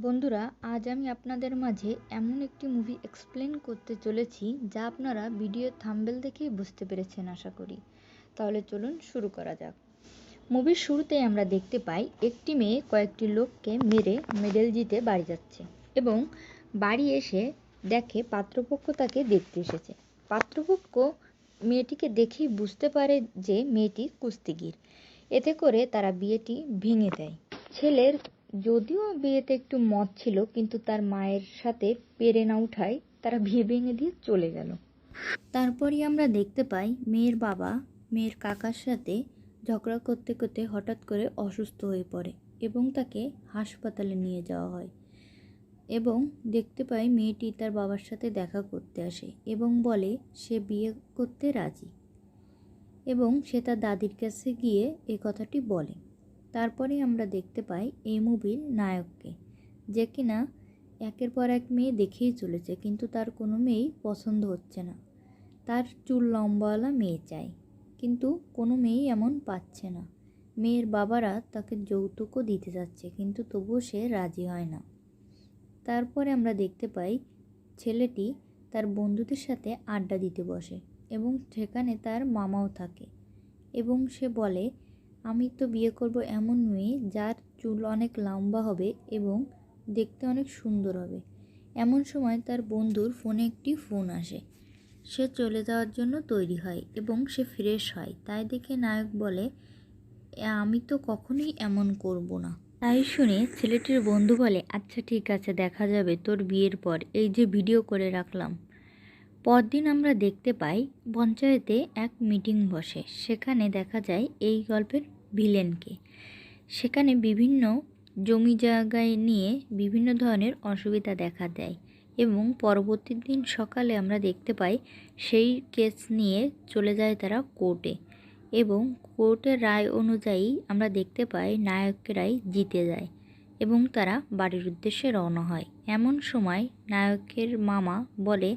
বন্ধুরা, আজ আমি আপনাদের মাঝে এমন একটি মুভি এক্সপ্লেন করতে চলেছি যা আপনারা ভিডিও থাম্বনেল দেখেই বুঝতে পেরেছেন আশা করি। তাহলে চলুন শুরু করা যাক। মুভির শুরুতেই আমরা দেখতে পাই একটি মেয়ে কয়েকটি লোককে মেরে মেডেল জিতে বাড়ি যাচ্ছে এবং বাড়ি এসে দেখে পাত্রপক্ষ তাকে দেখতে এসেছে। পাত্রপক্ষ মেয়েটিকে দেখেই বুঝতে পারে যে মেয়েটি কুস্তিগীর। এতে করে তারা বিয়েটি ভেঙে দেয়। ছেলের যদিও বিয়েতে একটু মত ছিল, কিন্তু তার মায়ের সাথে পেরে না উঠায় তারা বিয়ে ভেঙে দিয়ে চলে গেল। তারপরই আমরা দেখতে পাই মেয়ের বাবা মেয়ের কাকার সাথে ঝগড়া করতে করতে হঠাৎ করে অসুস্থ হয়ে পড়ে এবং তাকে হাসপাতালে নিয়ে যাওয়া হয়। এবং দেখতে পাই মেয়েটি তার বাবার সাথে দেখা করতে আসে এবং বলে সে বিয়ে করতে রাজি, এবং সে তার দাদির কাছে গিয়ে এই কথাটি বলে। তারপরে আমরা দেখতে পাই এই মুভির নায়ককে, যে কিনা একের পর এক মেয়ে দেখেই চলেছে, কিন্তু তার কোনো মেয়েই পছন্দ হচ্ছে না। তার চুল লম্বাওয়ালা মেয়ে চাই, কিন্তু কোনো মেয়েই এমন পাচ্ছে না। মেয়ের বাবারা তাকে যৌতুকও দিতে যাচ্ছে, কিন্তু তবুও সে রাজি হয় না। তারপরে আমরা দেখতে পাই ছেলেটি তার বন্ধুদের সাথে আড্ডা দিতে বসে এবং সেখানে তার মামাও থাকে, এবং সে বলে আমি তো বিয়ে করব এমন মেয়ে যার চুল অনেক লম্বা হবে এবং দেখতে অনেক সুন্দর হবে। এমন সময় তার বন্ধুর ফোনে একটি ফোন আসে। সে চলে যাওয়ার জন্য তৈরি হয় এবং সে ফ্রেশ হয়। তাই দেখে নায়ক বলে আমি তো কখনোই এমন করব না। তাই শুনে ছেলেটির বন্ধু বলে আচ্ছা ঠিক আছে, দেখা যাবে তোর বিয়ের পর, এই যে ভিডিও করে রাখলাম। পরদিন আমরা দেখতে পাই পঞ্চায়েতে এক মিটিং বসে। সেখানে দেখা যায় এই গল্পের ভিলেনকে। সেখানে বিভিন্ন জমি জায়গায় নিয়ে বিভিন্ন ধরনের অসুবিধা দেখা দেয় এবং পরবর্তী দিন সকালে আমরা দেখতে পাই সেই কেস নিয়ে চলে যায় তারা কোর্টে, এবং কোর্টের রায় অনুযায়ী আমরা দেখতে পাই নায়কেরাই জিতে যায় এবং তারা বাড়ির উদ্দেশ্যে রওনা হয়। এমন সময় নায়কের মামা বলে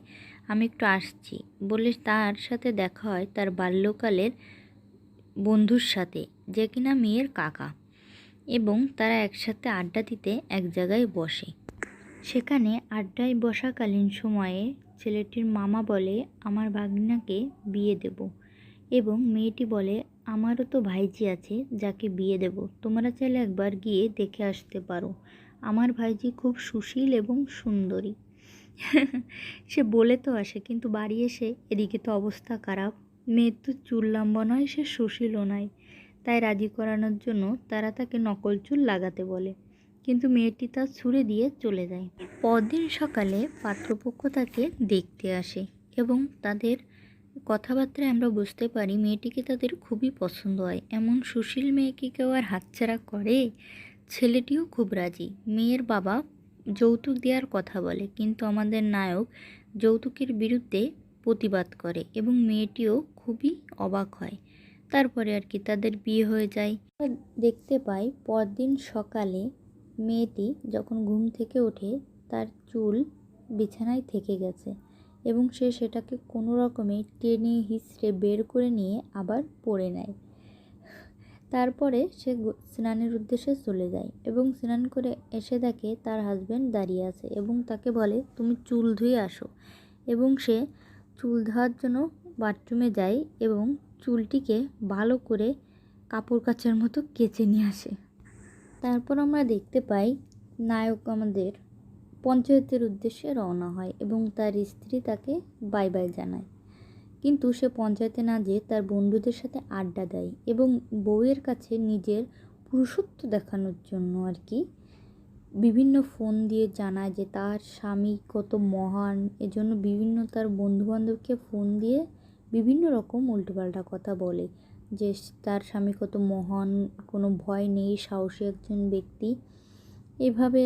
আমি একটু আসছি বলে তার সাথে দেখা হয় তার বাল্যকালের বন্ধুর সাথে, যে কিনা মেয়ের কাকা, এবং তারা একসাথে আড্ডা দিতে এক জায়গায় বসে। সেখানে আড্ডায় বসাকালীন সময়ে ছেলেটির মামা বলে আমার ভাগিনাকে বিয়ে দেব, এবং মেয়েটি বলে আমারও তো ভাইজি আছে যাকে বিয়ে দেব, তোমরা চাইলে একবার গিয়ে দেখে আসতে পারো, আমার ভাইজি খুব সুশীল এবং সুন্দরী। সে বলে তো আসে, কিন্তু বাড়ি এসে এদিকে তো অবস্থা খারাপ, মেয়ের তো চুল লম্বা নয়, সে সুশীলও নয়। তাই রাজি করানোর জন্য তারা তাকে নকল চুল লাগাতে বলে, কিন্তু মেয়েটি তা ছুঁড়ে দিয়ে চলে যায়। পরদিন সকালে পাত্রপক্ষ তাকে দেখতে আসে এবং তাদের কথাবার্তায় আমরা বুঝতে পারি মেয়েটিকে তাদের খুবই পছন্দ হয়। এমন সুশীল মেয়েকে কেউ আর হাতছাড়া করে? ছেলেটিও খুব রাজি। মেয়ের বাবা যৌতুক দেওয়ার কথা বলে, কিন্তু আমাদের নায়ক যৌতুকের বিরুদ্ধে প্রতিবাদ করে এবং মেয়েটিও খুবই অবাক হয়। তারপরে আর কি তাদের বিয়ে হয়ে যায়। দেখতে পাই পরদিন সকালে মেয়েটি যখন ঘুম থেকে ওঠে তার চুল বিছানায় থেকে গেছে এবং সে সেটাকে কোনো রকমে টেনে হিঁচড়ে বের করে নিয়ে আবার পরে নেয়। তারপরে সে স্নানের উদ্দেশ্যে চলে যায় এবং স্নান করে এসে দেখে তার হাজব্যান্ড দাঁড়িয়ে আছে এবং তাকে বলে তুমি চুল ধুয়ে আসো, এবং সে চুল ধোয়ার জন্য বাথরুমে যায় এবং চুলটিকে ভালো করে কাপড় কাচার মতো কেচে নিয়ে আসে। তারপর আমরা দেখতে পাই নায়ক আমাদের পঞ্চায়েতের উদ্দেশ্যে রওনা হয় এবং তার স্ত্রী তাকে বাই বাই জানায়, কিন্তু সে পঞ্চায়েতে না যেয়ে তার বন্ধুদের সাথে আড্ডা দেয় এবং বউয়ের কাছে নিজের পুরুষত্ব দেখানোর জন্য আর কি বিভিন্ন ফোন দিয়ে জানায় যে তার স্বামী কত মহান। এজন্য বিভিন্ন তার বন্ধুবান্ধবকে ফোন দিয়ে বিভিন্ন রকম উল্টোপাল্টা কথা বলে যে তার স্বামী কত মহান, কোনো ভয় নেই, সাহসী একজন ব্যক্তি। এভাবে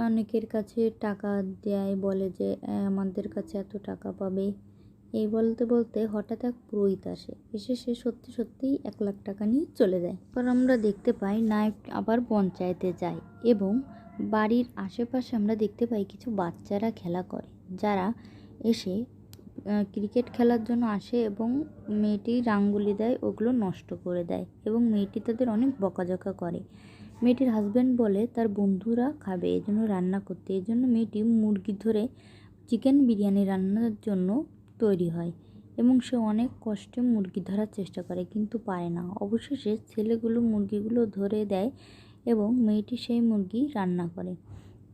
অনেকের কাছে টাকা দেয়, বলে যে আমাদের কাছে এত টাকা পাবে। এই বলতে বলতে হঠাৎ এক পুরোহিত আসে, এসে সে সত্যি সত্যিই 1,00,000 টাকা নিয়ে চলে যায়। এরপর আমরা দেখতে পাই নায়ক আবার পঞ্চায়েতে যায় এবং বাড়ির আশেপাশে আমরা দেখতে পাই কিছু বাচ্চারা খেলা করে, যারা এসে ক্রিকেট খেলার জন্য আসে এবং মেয়েটি রাঙ্গুলি দেয়, ওগুলো নষ্ট করে দেয় এবং মেয়েটি তাদের অনেক বকাঝকা করে। মেয়েটির হাজব্যান্ড বলে তার বন্ধুরা খাবে, এজন্য রান্না করতে। এজন্য মেয়েটি মুরগি ধরে চিকেন বিরিয়ানি রান্নার জন্য তৈরি হয় এবং সে অনেক কষ্টে মুরগি ধরার চেষ্টা করে, কিন্তু পারে না। অবশেষে ছেলেগুলো মুরগিগুলো ধরে দেয় এবং মেয়েটি সেই মুরগি রান্না করে।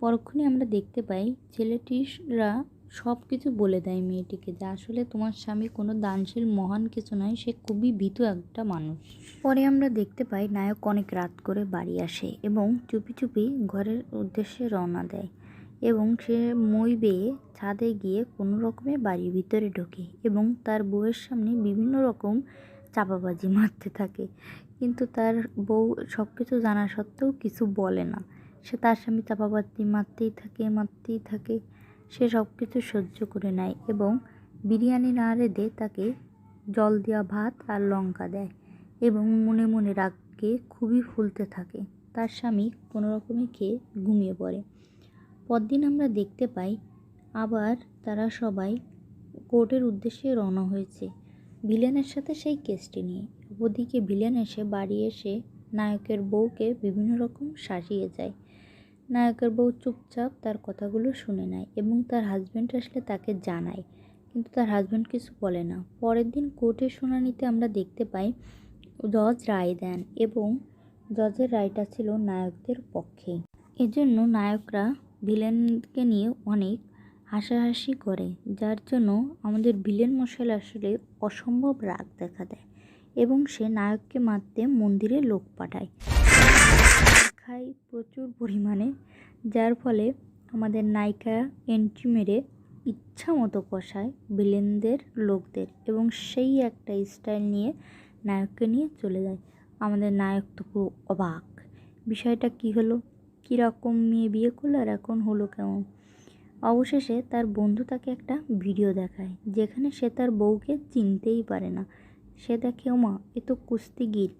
পরক্ষণে আমরা দেখতে পাই ছেলেটিরা সব কিছু বলে দেয় মেয়েটিকে, যে আসলে তোমার স্বামী কোনো দানশীল মহান কিছু নয়, সে খুবই ভীতু একটা মানুষ। পরে আমরা দেখতে পাই নায়ক অনেক রাত করে বাড়ি আসে এবং চুপি চুপি ঘরের উদ্দেশ্যে রওনা দেয় এবং সে মই বেয়ে ছাদে গিয়ে কোনো রকমে বাড়ির ভিতরে ঢোকে এবং তার বউয়ের সামনে বিভিন্ন রকম চাপাবাজি মারতে থাকে, কিন্তু তার বউ সব কিছু জানা সত্ত্বেও কিছু বলে না। সে তার স্বামী চাপাবাজি মারতেই থাকে। সে সব কিছু সহ্য করে নেয় এবং বিরিয়ানি না রেঁধে তাকে জল দেওয়া ভাত আর লঙ্কা দেয় এবং মনে মনে রাগে খুবই ফুলতে থাকে। তার স্বামী কোনো রকমে খেয়ে ঘুমিয়ে পড়ে। পরদিন আমরা দেখতে পাই আবার তারা সবাই কোর্টের উদ্দেশ্যে রওনা হয়েছে ভিলেনের সাথে সেই কেসটি নিয়ে। ওদিকে ভিলেন এসে বাড়ি এসে নায়কের বউকে বিভিন্ন রকম শাসিয়ে যায়। নায়কের বউ চুপচাপ তার কথাগুলো শুনে নেয় এবং তার হাজব্যান্ড আসলে তাকে জানায়, কিন্তু তার হাজব্যান্ড কিছু বলে না। পরের দিন কোর্টের শুনানিতে আমরা দেখতে পাই জজ রায় দেন এবং জজের রায়টা ছিল নায়কদের পক্ষে। এজন্য নায়করা ভিলেনকে নিয়ে অনেক হাসাহাসি করে, যার জন্য আমাদের ভিলেন মশাই আসলে অসম্ভব রাগ দেখা দেয় এবং সে নায়ককে মারতে মন্দিরে লোক পাঠায়, খায় প্রচুর পরিমাণে, যার ফলে আমাদের নায়িকা এন্ট্রি মেরে ইচ্ছা মতো কষায় ভিলেনদের লোকদের এবং সেই একটা স্টাইল নিয়ে নায়ককে নিয়ে চলে যায়। আমাদের নায়ক তো পুরো অবাক, বিষয়টা কী হলো, কীরকম মেয়ে বিয়ে করলো আর এখন হলো কেমন। অবশেষে তার বন্ধু তাকে একটা ভিডিও দেখায় যেখানে সে তার বউকে চিনতেই পারে না। সে দেখে ওমা, এ তো কুস্তিগির,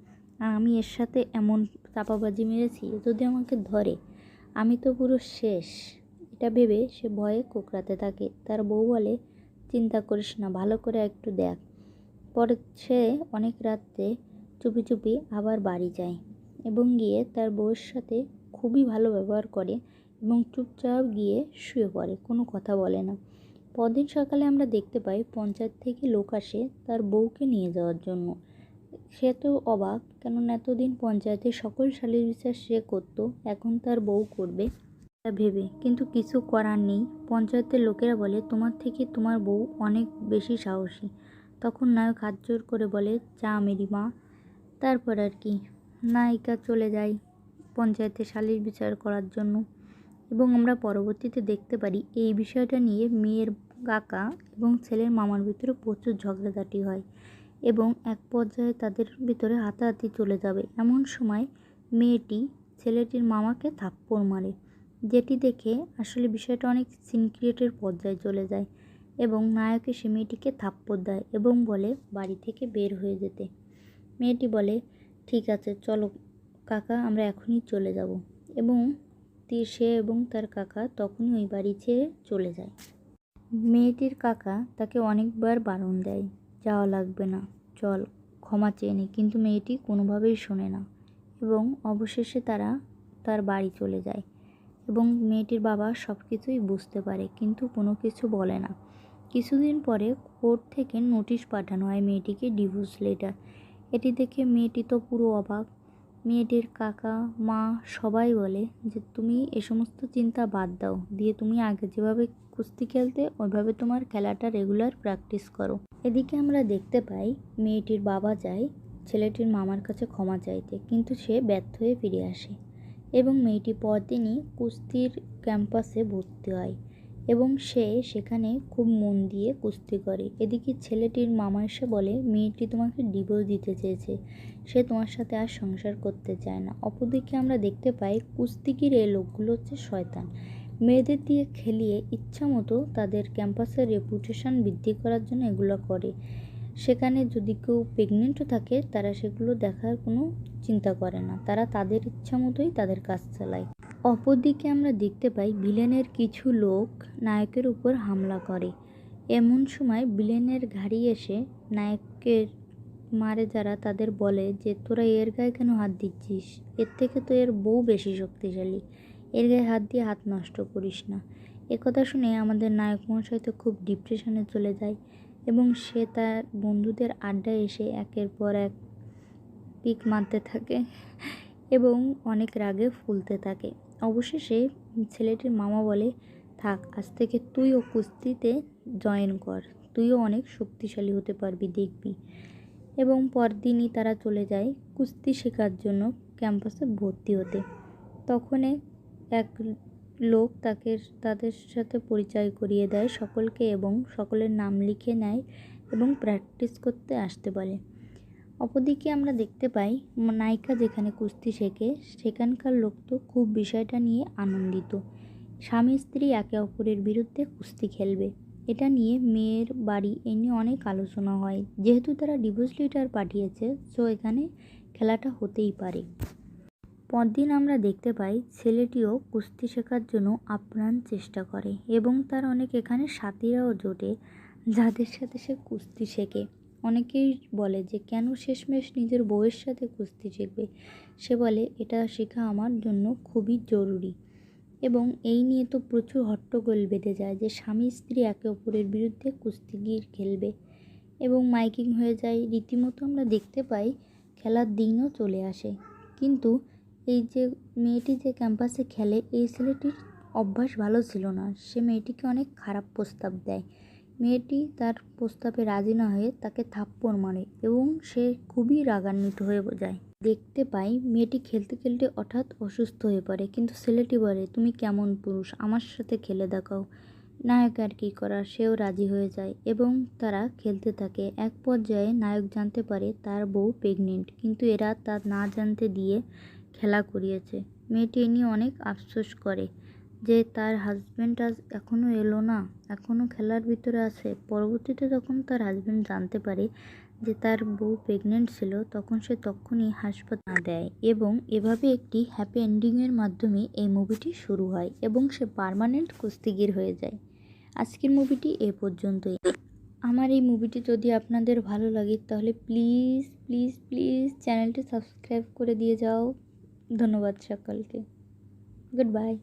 আর আমি এর সাথে এমন চাপাবাজি মেরেছি, যদি আমাকে ধরে আমি তো পুরো শেষ। এটা ভেবে সে ভয়ে কোঁকড়াতে থাকে। তার বউ বলে, চিন্তা করিস না, ভালো করে একটু দেখ। পরে সে অনেক রাত্রে চুপি চুপি আবার বাড়ি যায় এবং গিয়ে তার বউয়ের সাথে খুবই ভালো ব্যবহার করে এবং চুপচাপ গিয়ে শুয়ে পড়ে, কোনো কথা বলে না। পরদিন সকালে আমরা দেখতে পাই পঞ্চায়েত থেকে লোক আসে তার বউকে নিয়ে যাওয়ার জন্য। সে তো অবাক, কেননা এতদিন পঞ্চায়েতের সকল সালিশ বিচার সে করত, এখন তার বউ করবে তা ভেবে, কিন্তু কিছু করার নেই। পঞ্চায়েতের লোকেরা বলে, তোমার থেকে তোমার বউ অনেক বেশি সাহসী। তখন নায়ক হাত জোর করে বলে, যা মেরি মা। তারপর আর কি, নায়িকা চলে যায় পঞ্চায়েতে সালিশ বিচার করার জন্য এবং আমরা পরবর্তীতে দেখতে পারি এই বিষয়টা নিয়ে মেয়ের কাকা এবং ছেলের মামার ভিতরে প্রচুর ঝগড়াঝাটি হয় এবং এক পর্যায়ে তাদের ভিতরে হাতাহাতি চলে যাবে। এমন সময় মেয়েটি ছেলেটির মামাকে থাপ্পড় মারে, যেটি দেখে আসলে বিষয়টা অনেক সিন ক্রিয়েটের পর্যায়ে চলে যায় এবং নায়ক এসে মেয়েটিকে থাপ্পড় দেয় এবং বলে বাড়ি থেকে বের হয়ে যেতে। মেয়েটি বলে, ঠিক আছে চলো কাকা, আমরা এখনই চলে যাব এবং সে এবং তার কাকা তখনই ওই বাড়ি ছেড়ে চলে যায়। মেয়েটির কাকা তাকে অনেকবার বারণ দেয়, যাওয়া লাগবে না, চল ক্ষমা চেয়ে নে, কিন্তু মেয়েটি কোনোভাবেই শোনে না এবং অবশেষে তারা তার বাড়ি চলে যায় এবং মেয়েটির বাবা সব কিছুই বুঝতে পারে কিন্তু কোনো কিছু বলে না। কিছুদিন পরে কোর্ট থেকে নোটিশ পাঠানো হয় মেয়েটিকে ডিভোর্স লেটার। এটি দেখে মেয়েটি তো পুরো অবাক। মেয়েটির কাকা মা সবাই বলে যে তুমি এ সমস্ত চিন্তা বাদ দাও, দিয়ে তুমি আগে যেভাবে কুস্তি খেলতে ওইভাবে তোমার খেলাটা রেগুলার প্র্যাকটিস করো। এদিকে আমরা দেখতে পাই মেয়েটির বাবা যায় ছেলেটির মামার কাছে ক্ষমা চাইতে, কিন্তু সে ব্যর্থ হয়ে ফিরে আসে এবং মেয়েটি পরদিনই কুস্তির ক্যাম্পাসে ভর্তি হয় এবং সে সেখানে খুব মন দিয়ে কুস্তি করে। এদিকে ছেলেটির মামা এসে বলে, মেয়েটি তোমাকে ডিভোর্স দিতে চেয়েছে, সে তোমার সাথে আর সংসার করতে চায় না। অপরদিকে আমরা দেখতে পাই কুস্তিগির এই লোকগুলো হচ্ছে শয়তান, মেয়েদের দিয়ে খেলিয়ে ইচ্ছা মতো তাদের ক্যাম্পাসের রেপুটেশন বৃদ্ধি করার জন্য এগুলো করে। সেখানে যদি কেউ প্রেগনেন্টও থাকে তারা সেগুলো দেখার কোনো চিন্তা করে না, তারা তাদের ইচ্ছা মতোই তাদের কাজ চালায়। অপরদিকে আমরা দেখতে পাই ভিলেনের কিছু লোক নায়কের উপর হামলা করে। এমন সময় ভিলেনের গাড়ি এসে নায়কের মারে যারা তাদের বলে যে তোরা এর গায়ে কেন হাত দিচ্ছিস, এর থেকে তো এর বউ বেশি শক্তিশালী, এর গায়ে হাত দিয়ে হাত নষ্ট করিস না। একথা শুনে আমাদের নায়ক মহাশয় তো খুব ডিপ্রেশনে চলে যায় এবং সে তার বন্ধুদের আড্ডায় এসে একের পর এক পিক মারতে থাকে এবং অনেক রাগে ফুলতে থাকে। অবশেষে ছেলেটির মামা বলে, থাক, আজ থেকে তুইও কুস্তিতে জয়েন কর, তুইও অনেক শক্তিশালী হতে পারবি, দেখবি। এবং পরদিনই তারা চলে যায় কুস্তি শেখার জন্য ক্যাম্পাসে ভর্তি হতে। তখনই এক লোক তাদের সাথে পরিচয় করিয়ে দেয় সকলকে এবং সকলের নাম লিখে নেয় এবং প্র্যাকটিস করতে আসতে বলে। অপরদিকে আমরা দেখতে পাই নায়িকা যেখানে কুস্তি শেখে সেখানকার লোক তো খুব বিষয়টা নিয়ে আনন্দিত। স্বামী স্ত্রী একে অপরের বিরুদ্ধে কুস্তি খেলবে, এটা নিয়ে মেয়ের বাড়ি এ নিয়ে অনেক আলোচনা হয়। যেহেতু তারা ডিভোর্স লেটার পাঠিয়েছে, সো এখানে খেলাটা হতেই পারে। পরদিন আমরা দেখতে পাই ছেলেটিও কুস্তি শেখার জন্য আপ্রাণ চেষ্টা করে এবং তার অনেক এখানে সাথীরাও জোটে যাদের সাথে সে কুস্তি শেখে। অনেকেই বলে যে কেন শেষমেশ নিজের বউয়ের সাথে কুস্তি শিখবে। সে বলে এটা শেখা আমার জন্য খুবই জরুরি এবং এই নিয়ে তো প্রচুর হট্টগোল বেঁধে যায় যে স্বামী স্ত্রী একে অপরের বিরুদ্ধে কুস্তিগির খেলবে এবং মাইকিং হয়ে যায়। রীতিমতো আমরা দেখতে পাই খেলার দিনও চলে আসে, কিন্তু এই যে মেয়েটি যে ক্যাম্পাসে খেলে এই ছেলেটির অভ্যাস ভালো ছিল না। সে মেয়েটিকে অনেক খারাপ প্রস্তাব দেয়। মেয়েটি তার প্রস্তাবে রাজি না হয়ে তাকে থাপ্পড় মারে এবং সে খুবই রাগান্বিত হয়ে যায়। দেখতে পাই মেয়েটি খেলতে খেলতে হঠাৎ অসুস্থ হয়ে পড়ে, কিন্তু ছেলেটি বলে তুমি কেমন পুরুষ, আমার সাথে খেলে দেখাও। নায়ক আর কী করার, সেও রাজি হয়ে যায় এবং তারা খেলতে থাকে। এক পর্যায়ে নায়ক জানতে পারে তার বউ প্রেগনেন্ট, কিন্তু এরা তা না জানতে দিয়ে খেলা করিয়েছে। মেয়েটি এ নিয়ে অনেক আফসোস করে যে তার হাজব্যান্ড আজ এখনও এলো না, এখনও খেলার ভিতরে আছে। পরবর্তীতে যখন তার হাজব্যান্ড জানতে পারে যে তার বউ প্রেগনেন্ট ছিল, তখন সে তখনই হাসপাতালে দেয় এবং এভাবে একটি হ্যাপি এন্ডিংয়ের মাধ্যমে এই মুভিটি শুরু হয় এবং সে পার্মানেন্ট কুস্তিগির হয়ে যায়। আজকের মুভিটি এ পর্যন্তই। আমার এই মুভিটি যদি আপনাদের ভালো লাগে তাহলে প্লিজ প্লিজ প্লিজ চ্যানেলটি সাবস্ক্রাইব করে দিয়ে যাও। ধন্যবাদ সকলকে। Good bye.